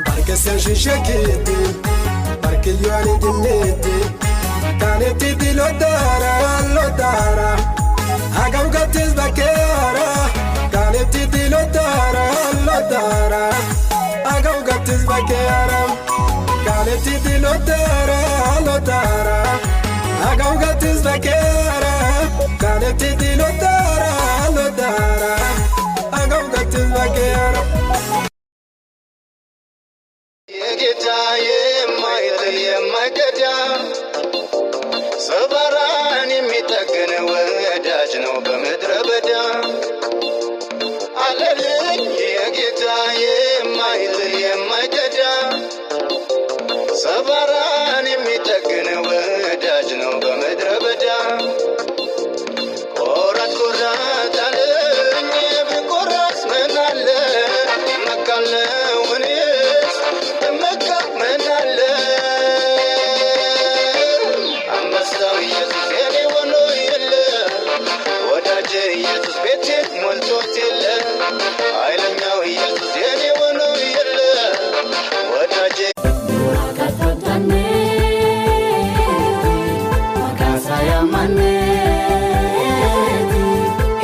barkesen shishakiti barkiyani dineti kaneti dilodara lodara agam gatis bakera kaneti dilodara lodara agam gatis bakera kaneti dilodara lodara agam gatis bakera kaneti dilodara lodara agam gatis bakera ሰባራን የሚጠግን ወዳጅ ነው በምድረ በዳ አለልኝ የጌታ የማይጥል የማይከዳ ሰባራን የሚጠግን ወዳጅ ነው በምድረ በዳ ቆራጥ ቆራጥ አለኝ ብቆራጥ ምን አለ እመካለሁ እኔስ እመካ ምን አለ አንበሳው ኢየሱስ የኔ ሆኖ የለ ወዳጄ ኢየሱስ ቤቴ ሞልቶት የለ ኃይለኛው ኢየሱስ የኔ ሆኖ የለ ወዳጄ ካፈታኔ ማካሳያ ማኔ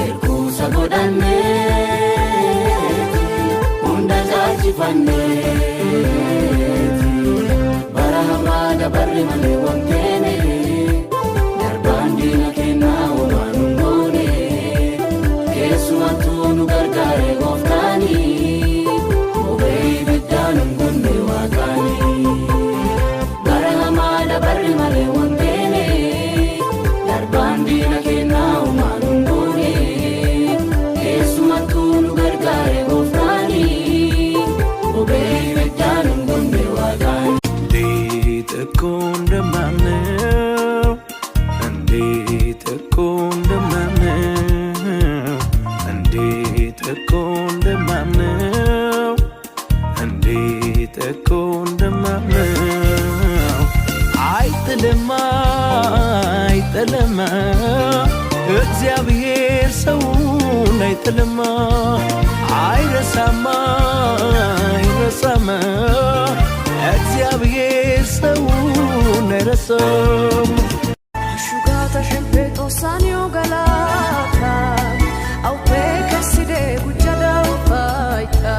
ኤርኩሳ ጎዳኔ ሁንዳዛች ፋኔ በረሃማ ደበሪ ማኔ ወንጌኔ ደርባንዲና ኬና ወማኑንጎኔ ኬሱማቱኑ ገርጋሬ ጎፍታኒ ኦቤይ ብዳኑን ጉኔ ዋቃኒ በረሃማ ደበሪ ማኔ ወንጌኔ ደርባንዲና ኬና ወማኑንጎኔ ኬሱማቱኑ ገርጋሬ ጎፍታኒ ኦቤይ ብዳኑን ጉኔ ዋቃኒ እንዴት እኮ እንደማምነው እንዴት እኮ እንደማምነው እንዴት እኮ እንደማምነው እንዴት እኮ እንደማምነው አይጥልማ አይጥልማ እግዚአብሔር ሰውን አይጥልማ አይረሳማ አይረሳማ እግዚአብሔር ሰውን አይረሳም Asciugata sempre tossanio galata au pecca si de guccia da faita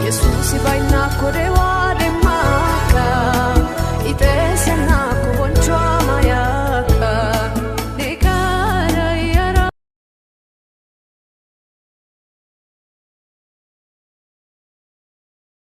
Jesus si vai na coreo